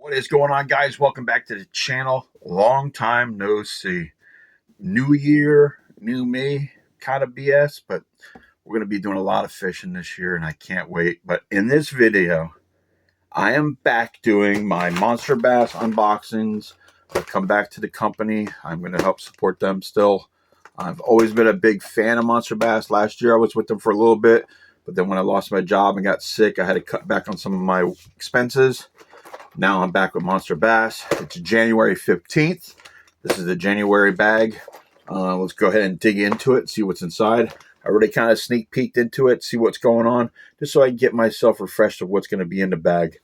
What is going on, guys? Welcome back to the channel. Long time no see. New year, new me, kind of BS, but we're going to be doing a lot of fishing this year, and I can't wait. But in this video, I am back doing my Monster Bass unboxings. I've come back to the company. I'm going to help support them still. I've always been a big fan of Monster Bass. Last year, I was with them for a little bit, but then when I lost my job and got sick, I had to cut back on some of my expenses. Now I'm back with Monster Bass. It's January 15th. This is the January bag. Let's go ahead and dig into it, see what's inside. I already kind of sneak peeked into it, see what's going on, just so I can get myself refreshed of what's going to be in the bag.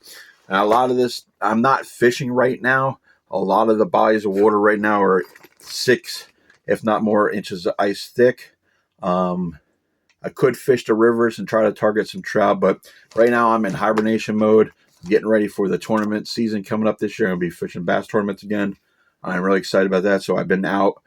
Now, a lot of this, I'm not fishing right now. A lot of the bodies of water right now are 6, if not more, inches of ice thick. I could fish the rivers and try to target some trout, but right now I'm in hibernation mode. Getting ready for the tournament season coming up this year. I'm going to be fishing bass tournaments again. I'm really excited about that. So I've been out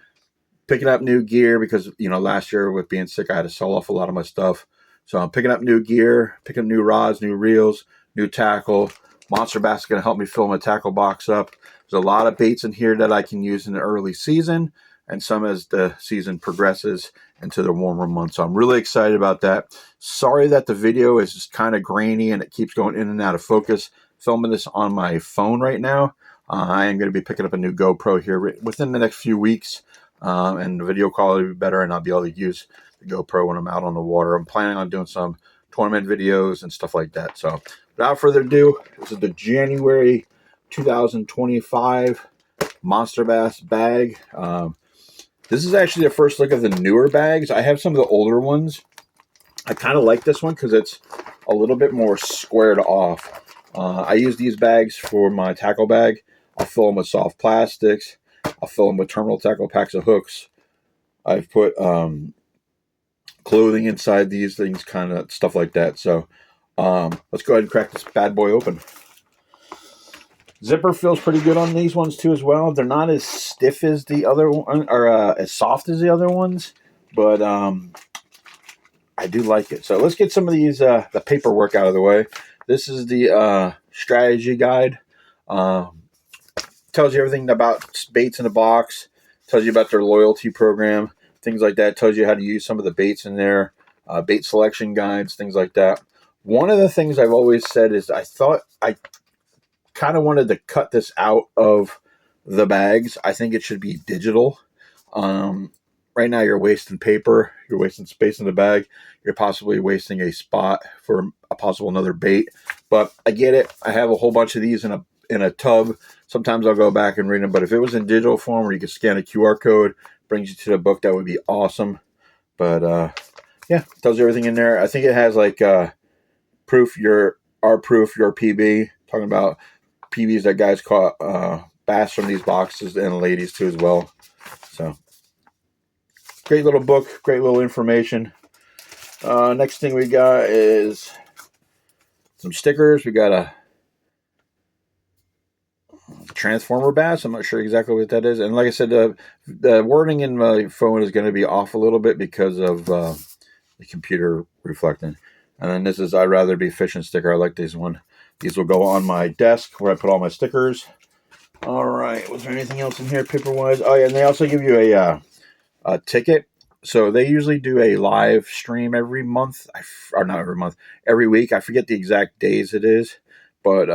picking up new gear because, last year with being sick, I had to sell off a lot of my stuff. So I'm picking up new gear, picking up new rods, new reels, new tackle. Monster Bass is going to help me fill my tackle box up. There's a lot of baits in here that I can use in the early season and some as the season progresses into the warmer months. So I'm really excited about that. Sorry that the video is just kind of grainy and it keeps going in and out of focus. Filming this on my phone right now. I am going to be picking up a new GoPro here within the next few weeks, and the video quality will be better, and I'll be able to use the GoPro when I'm out on the water. I'm planning on doing some tournament videos and stuff like that. So without further ado, this is the January 2025 Monster Bass bag. This is actually the first look of the newer bags. I have some of the older ones. I kind of like this one because it's a little bit more squared off. I use these bags for my tackle bag. I'll fill them with soft plastics. I'll fill them with terminal tackle packs of hooks. I've put clothing inside these things, kind of stuff like that. So let's go ahead and crack this bad boy open. Zipper feels pretty good on these ones too as well. They're not as stiff as the other one, or as soft as the other ones, but I do like it. So let's get some of these the paperwork out of the way. This is the strategy guide. Tells you everything about baits in the box. Tells you about their loyalty program, things like that. Tells you how to use some of the baits in there, bait selection guides, things like that. One of the things I've always said is I thought I kind of wanted to cut this out of the bags. I think it should be digital. Right now you're wasting paper, you're wasting space in the bag, you're possibly wasting a spot for a possible another bait. But I get it. I have a whole bunch of these in a tub. Sometimes I'll go back and read them, but if it was in digital form where you could scan a QR code, brings you to the book, that would be awesome. But yeah, tells you everything in there. I think it has like proof your PB, talking about PBs that guys caught bass from these boxes, and ladies too as well. So great little book, great little information. Next thing we got is some stickers. We got a Transformer bass. I'm not sure exactly what that is. And like I said, the wording in my phone is going to be off a little bit because of the computer reflecting. And then this is I'd rather be fishing sticker. I like this one. These will go on my desk where I put all my stickers. All right. Was there anything else in here paper-wise? Oh, yeah. And they also give you a ticket. So they usually do a live stream every month. Or not every month. Every week. I forget the exact days it is. But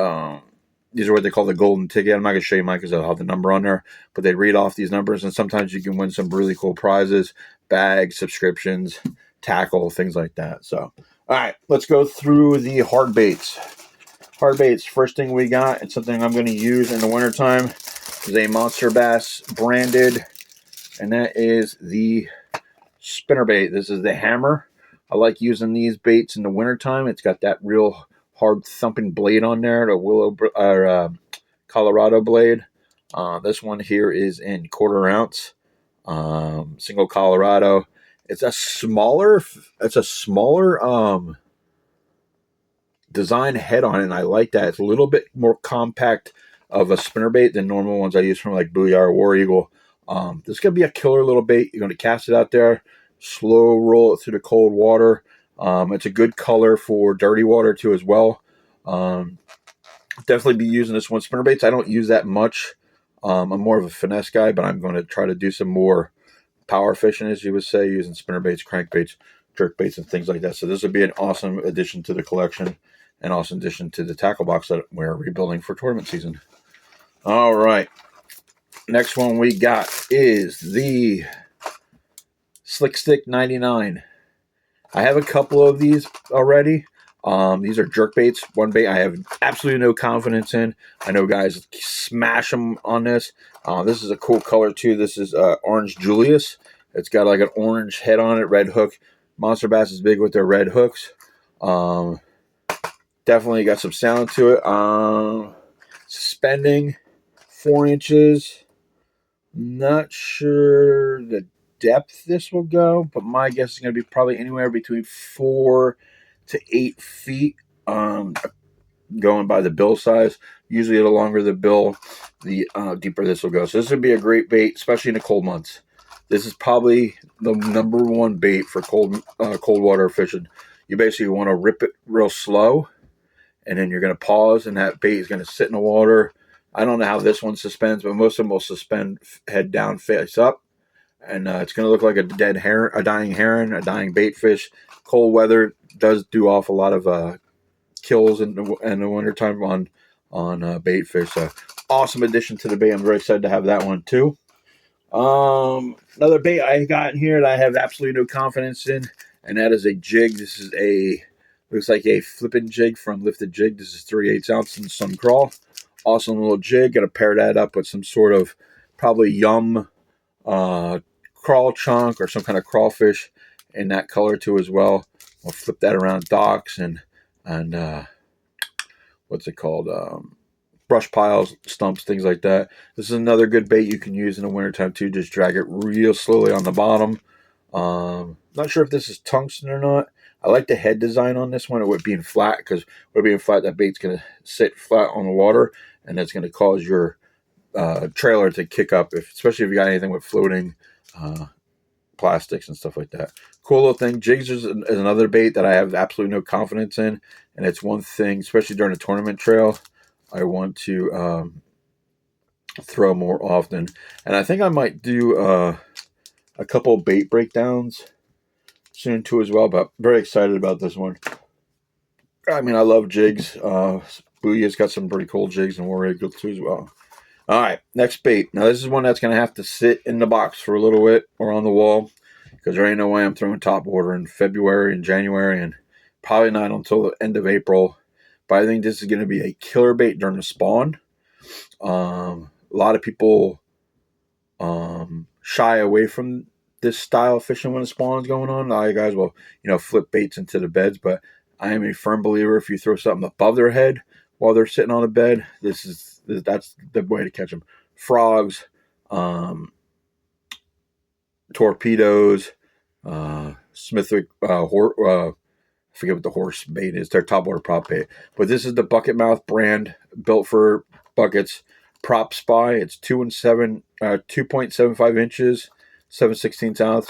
these are what they call the golden ticket. I'm not going to show you mine because I'll have the number on there. But they read off these numbers. And sometimes you can win some really cool prizes. Bags, subscriptions, tackle, things like that. So, all right. Let's go through the hard baits. Hard baits, first thing we got, and something I'm going to use in the wintertime, is a Monster Bass branded, and that is the spinnerbait. This is the hammer. I like using these baits in the wintertime. It's got that real hard thumping blade on there, the Colorado blade. This one here is in 1/4 ounce, single Colorado. It's a smaller design head on it, and I like that. It's a little bit more compact of a spinnerbait than normal ones I use from like Booyah or War Eagle. This is going to be a killer little bait. You're going to cast it out there, slow roll it through the cold water. It's a good color for dirty water too as well. Definitely be using this one. Spinnerbaits, I don't use that much. I'm more of a finesse guy, but I'm going to try to do some more power fishing, as you would say, using spinnerbaits, crankbaits, jerkbaits, and things like that. So this would be an awesome addition to the collection, and awesome addition to the tackle box that we're rebuilding for tournament season. All right. Next one we got is the Slick Stick 99. I have a couple of these already. These are jerk baits. One bait I have absolutely no confidence in. I know guys smash them on this. This is a cool color too. This is Orange Julius. It's got like an orange head on it, red hook. Monsterbass is big with their red hooks. Definitely got some sound to it. Suspending 4 inches. Not sure the depth this will go, but my guess is going to be probably anywhere between 4 to 8 feet. Going by the bill size. Usually, the longer the bill, the deeper this will go. So this would be a great bait, especially in the cold months. This is probably the number one bait for cold water fishing. You basically want to rip it real slow, and then you're going to pause, and that bait is going to sit in the water. I don't know how this one suspends, but most of them will suspend head down, face up, and it's going to look like a dead heron, a dying heron, a dying bait fish. Cold weather does do off a lot of kills in the wintertime on bait fish. So awesome addition to the bait. I'm very excited to have that one too. Another bait I got in here that I have absolutely no confidence in, and that is a jig. This is looks like a flipping jig from Lifted Jig. This is 3/8 ounce in Sun Crawl. Awesome little jig. Got to pair that up with some sort of probably yum crawl chunk or some kind of crawfish in that color too as well. We'll flip that around docks and what's it called? Brush piles, stumps, things like that. This is another good bait you can use in the wintertime too. Just drag it real slowly on the bottom. Not sure if this is tungsten or not. I like the head design on this one. It would being flat, because with being flat, that bait's going to sit flat on the water, and that's going to cause your trailer to kick up, especially if you got anything with floating plastics and stuff like that. Cool little thing. Jigs is another bait that I have absolutely no confidence in, and it's one thing, especially during a tournament trail, I want to throw more often. And I think I might do a couple bait breakdowns soon too as well, but very excited about this one. I mean, I love jigs. Booyah's got some pretty cool jigs and War Eagle too as well. All right, next bait. Now this is one that's going to have to sit in the box for a little bit or on the wall, because there ain't no way I'm throwing top water in February and January, and probably not until the end of April. But I think this is going to be a killer bait during the spawn. A lot of people shy away from this style of fishing when the spawn is going on. A lot of guys will, flip baits into the beds, but I am a firm believer if you throw something above their head while they're sitting on a bed, that's the way to catch them. Frogs, torpedoes, Smithwick, I forget what the horse bait is. Their top water prop bait. But this is the Bucket Mouth brand, built for buckets. Prop Spy. It's 2.75 inches, 7/16 ounce.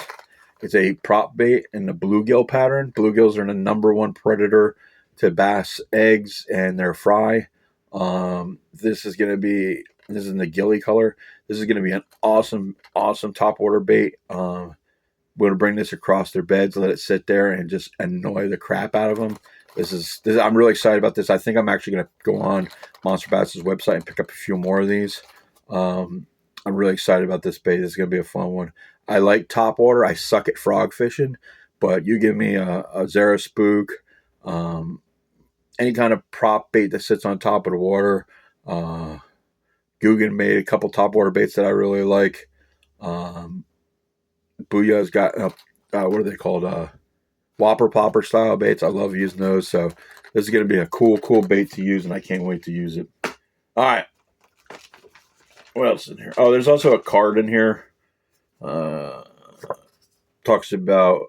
It's a prop bait in the bluegill pattern. Bluegills are the number one predator to bass eggs and their fry. This is in the gilly color. This is going to be an awesome top water bait. We're going to bring this across their beds, let it sit there, and just annoy the crap out of them. I'm really excited about this. I think I'm actually going to go on Monsterbass's website and pick up a few more of these. I'm really excited about this bait. It's going to be a fun one. I like top water. I suck at frog fishing, but you give me a Zara Spook, any kind of prop bait that sits on top of the water. Guggen made a couple top water baits that I really like. Booyah's got what are they called? Whopper popper style baits. I love using those. So this is going to be a cool bait to use, and I can't wait to use it. All right. What else is in here? Oh, there's also a card in here. Talks about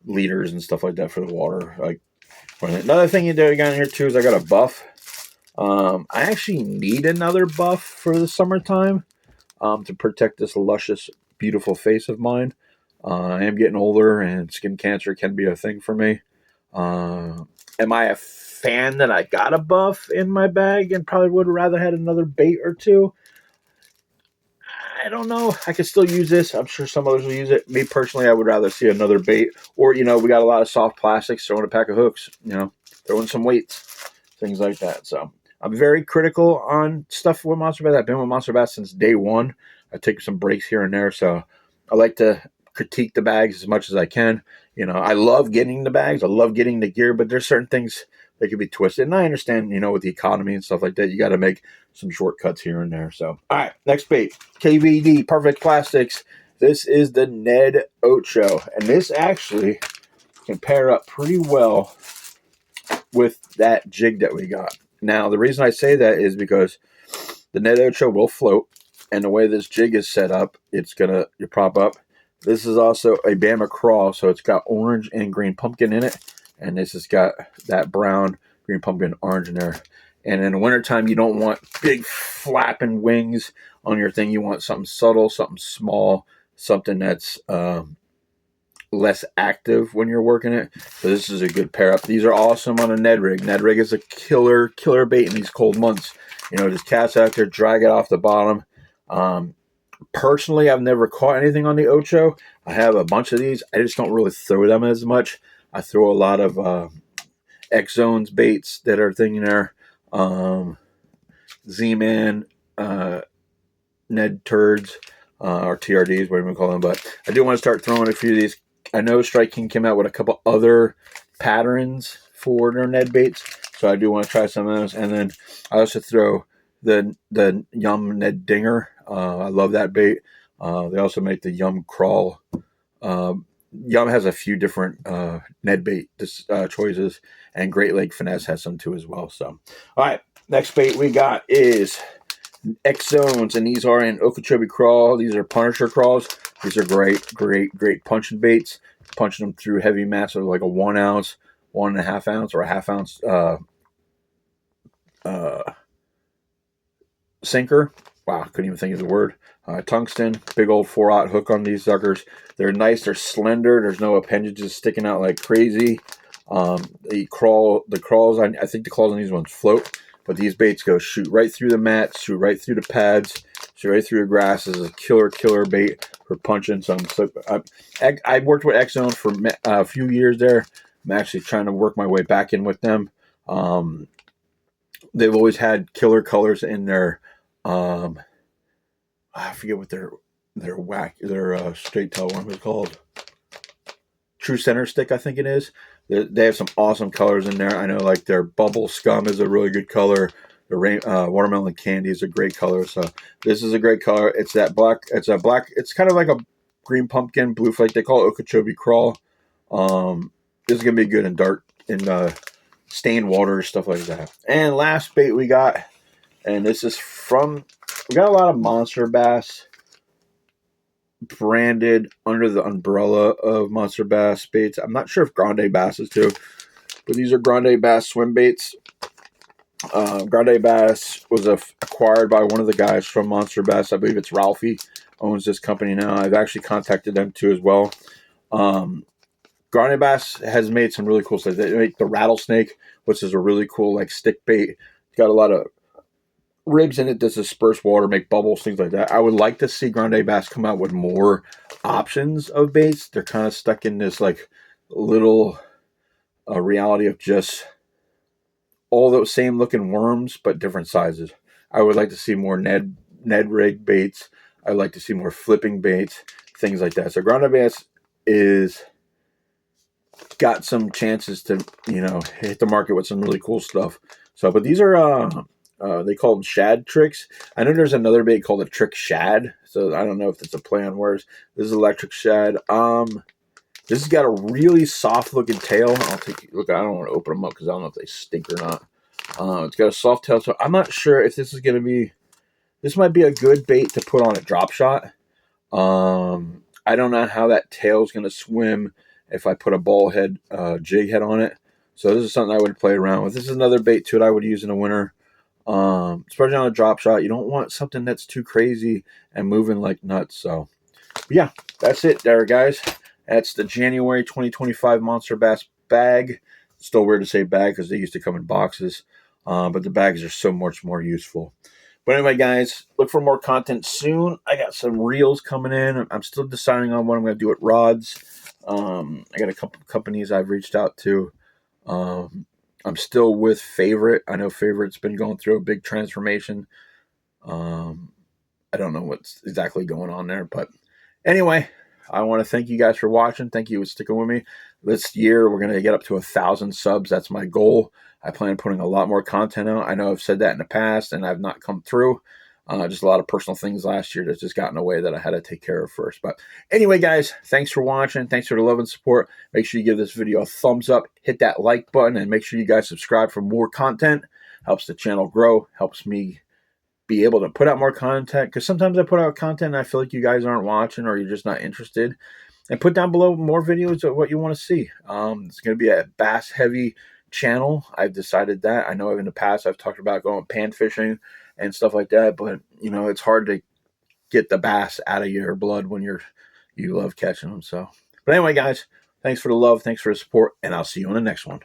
leaders and stuff like that for the water. Another thing you got in here too is I got a buff. I actually need another buff for the summertime to protect this luscious, beautiful face of mine. I am getting older, and skin cancer can be a thing for me. Am I fan that I got a buff in my bag and probably would have rather had another bait or two. I don't know. I could still use this. I'm sure some others will use it. Me personally, I would rather see another bait. Or, we got a lot of soft plastics, throw in a pack of hooks, throw in some weights, things like that. So I'm very critical on stuff with Monster Bass. I've been with Monster Bass since day one. I take some breaks here and there. So I like to critique the bags as much as I can. I love getting the bags. I love getting the gear, but there's certain things that could be twisted. And I understand, with the economy and stuff like that, you got to make some shortcuts here and there. So, all right, next bait, KVD, Perfect Plastics. This is the Ned Ocho, and this actually can pair up pretty well with that jig that we got. Now, the reason I say that is because the Ned Ocho will float, and the way this jig is set up, it's going to prop up. This is also a Bama Crawl, so it's got orange and green pumpkin in it, and this has got that brown, green pumpkin, orange in there. And in the wintertime, you don't want big flapping wings on your thing. You want something subtle, something small, something that's less active when you're working it. So this is a good pair up. These are awesome on a Ned rig. Ned rig is a killer bait in these cold months. Just cast out there, drag it off the bottom. Personally, I've never caught anything on the Ocho. I have a bunch of these. I just don't really throw them as much. I throw a lot of X-Zones baits that are thing there. Z-Man, Ned Turds, or TRDs, whatever you call them. But I do want to start throwing a few of these. I know Strike King came out with a couple other patterns for their Ned baits, so I do want to try some of those. And then I also throw the Yum Ned Dinger. I love that bait. They also make the Yum Crawl. Yum has a few different Ned bait choices, and Great Lake Finesse has some too as well. So, all right, next bait we got is X-Zones, and these are in Okeechobee Crawl. These are Punisher crawls. These are great punching baits. Punching them through heavy mats, so like a 1 ounce, 1.5 ounce, or a half ounce sinker. Wow, I couldn't even think of the word. Tungsten, big old 4/0 hook on these suckers. They're nice. They're slender. There's no appendages sticking out like crazy. The crawls. I think the claws on these ones float, but these baits shoot right through the mats, shoot right through the pads, shoot right through the grass. This is a killer bait for punching some. So I worked with X-Zone for a few years there. I'm actually trying to work my way back in with them. They've always had killer colors in their. I forget what their straight tail one was called. True Center Stick, I think it is. They have some awesome colors in there. I know, like their Bubble Scum is a really good color. The Watermelon Candy is a great color. So this is a great color. It's that black. It's a black. It's kind of like a green pumpkin, blue flake. They call it Okeechobee Crawl. This is gonna be good in dark, in stained water, stuff like that. And last bait we got, and this is from. We got a lot of Monster Bass branded under the umbrella of Monster Bass baits. I'm not sure if Grande Bass is too, but these are Grande Bass swim baits. Grande Bass was acquired by one of the guys from Monster Bass. I believe it's Ralphie owns this company now. I've actually contacted them too as well. Grande Bass has made some really cool stuff. They make the Rattlesnake, which is a really cool like stick bait. It's got a lot of ribs in it that disperse water, make bubbles, things like that. I would like to see Grande Bass come out with more options of baits. They're kind of stuck in this like little reality of just all those same looking worms but different sizes. I would like to see more Ned rig baits. I'd like to see more flipping baits, things like that. So Grande Bass is got some chances to hit the market with some really cool stuff. So, but these are they call them shad tricks. I know there's another bait called a trick shad. So I don't know if it's a play on words. This is electric shad. This has got a really soft looking tail. I'll take a look. I don't want to open them up because I don't know if they stink or not. It's got a soft tail, so I'm not sure if this is going to be. This might be a good bait to put on a drop shot. I don't know how that tail is going to swim if I put a ball head jig head on it. So this is something I would play around with. This is another bait too that I would use in the winter. Especially on a drop shot. You don't want something that's too crazy and moving like nuts. So yeah, that's it there, guys. That's the January 2025 Monster Bass bag. Still weird to say bag because they used to come in boxes, but the bags are so much more useful. But anyway, guys, look for more content soon. I got some reels coming in. I'm still deciding on what I'm going to do with rods. I got a couple companies I've reached out to. I'm still with Favorite. I know Favorite's been going through a big transformation. I don't know what's exactly going on there, but anyway, I want to thank you guys for watching. Thank you for sticking with me. This year, we're going to get up to 1,000 subs. That's my goal. I plan on putting a lot more content out. I know I've said that in the past, and I've not come through. Just a lot of personal things last year that's just gotten away that I had to take care of first. But anyway, guys, thanks for watching. Thanks for the love and support. Make sure you give this video a thumbs up, hit that like button, and make sure you guys subscribe for more content. Helps the channel grow, helps me be able to put out more content, because sometimes I put out content and I feel like you guys aren't watching or you're just not interested. And put down below more videos of what you want to see. It's going to be a bass heavy channel. I've decided that. I know in the past I've talked about going pan fishing and stuff like that, but you know, it's hard to get the bass out of your blood when you love catching them. So, but anyway, guys, thanks for the love, thanks for the support, and I'll see you on the next one.